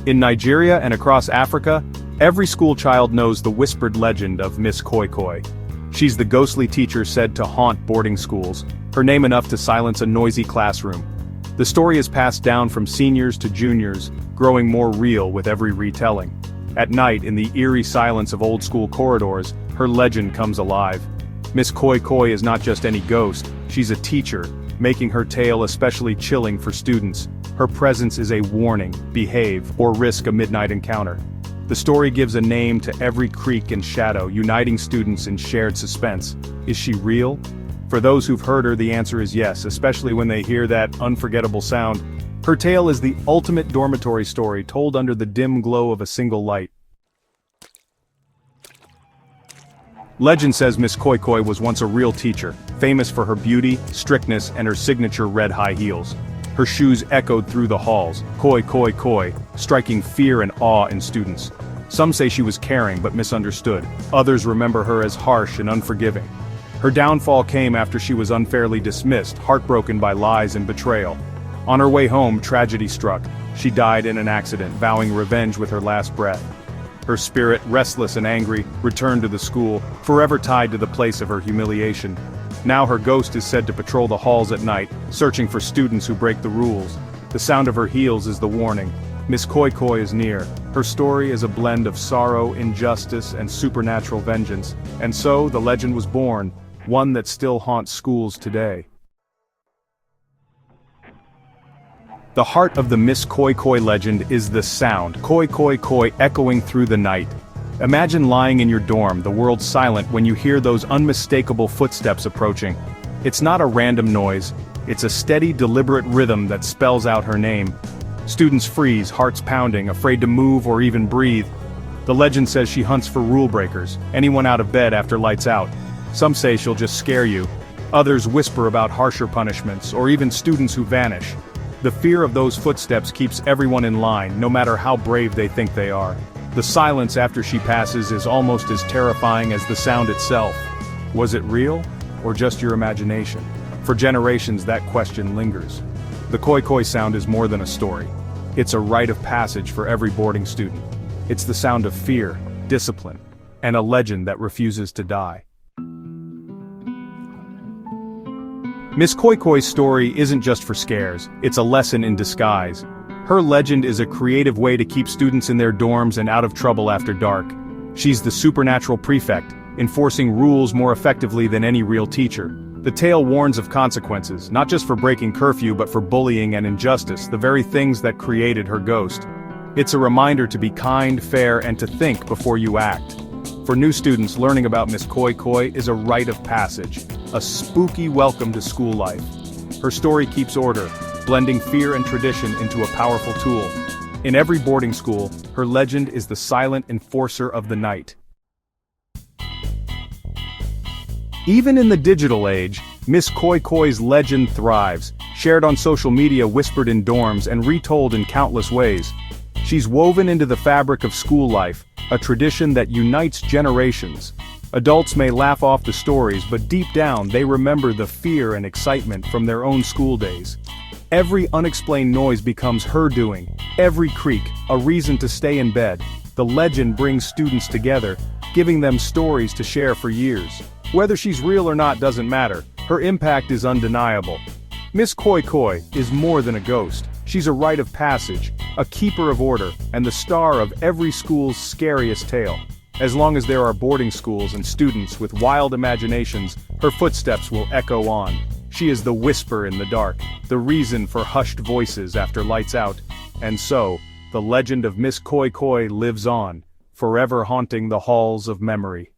In Nigeria and across Africa, every school child knows the whispered legend of Miss Koi Koi. She's the ghostly teacher said to haunt boarding schools, her name enough to silence a noisy classroom. The story is passed down from seniors to juniors, growing more real with every retelling. At night, in the eerie silence of old-school corridors, her legend comes alive. Miss Koi Koi is not just any ghost, she's a teacher, making her tale especially chilling for students. Her presence is a warning, behave, or risk a midnight encounter. The story gives a name to every creak and shadow, uniting students in shared suspense. Is she real? For those who've heard her, the answer is yes, especially when they hear that unforgettable sound. Her tale is the ultimate dormitory story told under the dim glow of a single light. Legend says Miss Koi Koi was once a real teacher, famous for her beauty, strictness, and her signature red high heels. Her shoes echoed through the halls, koi koi koi, striking fear and awe in students. Some say she was caring but misunderstood. Others remember her as harsh and unforgiving. Her downfall came after she was unfairly dismissed, heartbroken by lies and betrayal. On her way home, tragedy struck. She died in an accident, vowing revenge with her last breath. Her spirit, restless and angry, returned to the school, forever tied to the place of her humiliation. Now her ghost is said to patrol the halls at night, searching for students who break the rules. The sound of her heels is the warning. Miss Koi Koi is near. Her story is a blend of sorrow, injustice, and supernatural vengeance. And so, the legend was born, one that still haunts schools today. The heart of the Miss Koi Koi legend is the sound, koi koi koi, echoing through the night. Imagine lying in your dorm, the world silent when you hear those unmistakable footsteps approaching. It's not a random noise, it's a steady, deliberate rhythm that spells out her name. Students freeze, hearts pounding, afraid to move or even breathe. The legend says she hunts for rule breakers, anyone out of bed after lights out. Some say she'll just scare you. Others whisper about harsher punishments, or even students who vanish. The fear of those footsteps keeps everyone in line, no matter how brave they think they are. The silence after she passes is almost as terrifying as the sound itself. Was it real, or just your imagination? For generations that question lingers. The koi koi sound is more than a story. It's a rite of passage for every boarding student. It's the sound of fear, discipline, and a legend that refuses to die. Miss Koi Koi's story isn't just for scares, it's a lesson in disguise. Her legend is a creative way to keep students in their dorms and out of trouble after dark. She's the supernatural prefect, enforcing rules more effectively than any real teacher. The tale warns of consequences, not just for breaking curfew but for bullying and injustice, the very things that created her ghost. It's a reminder to be kind, fair, and to think before you act. For new students, learning about Miss Koi Koi is a rite of passage, a spooky welcome to school life. Her story keeps order, blending fear and tradition into a powerful tool. In every boarding school, her legend is the silent enforcer of the night. Even in the digital age, Miss Koi Koi's legend thrives, shared on social media, whispered in dorms, and retold in countless ways. She's woven into the fabric of school life, a tradition that unites generations. Adults may laugh off the stories, but deep down they remember the fear and excitement from their own school days. Every unexplained noise becomes her doing, every creak, a reason to stay in bed. The legend brings students together, giving them stories to share for years. Whether she's real or not doesn't matter, her impact is undeniable. Miss Koi Koi is more than a ghost. She's a rite of passage, a keeper of order, and the star of every school's scariest tale. As long as there are boarding schools and students with wild imaginations, her footsteps will echo on. She is the whisper in the dark, the reason for hushed voices after lights out. And so, the legend of Miss Koi Koi lives on, forever haunting the halls of memory.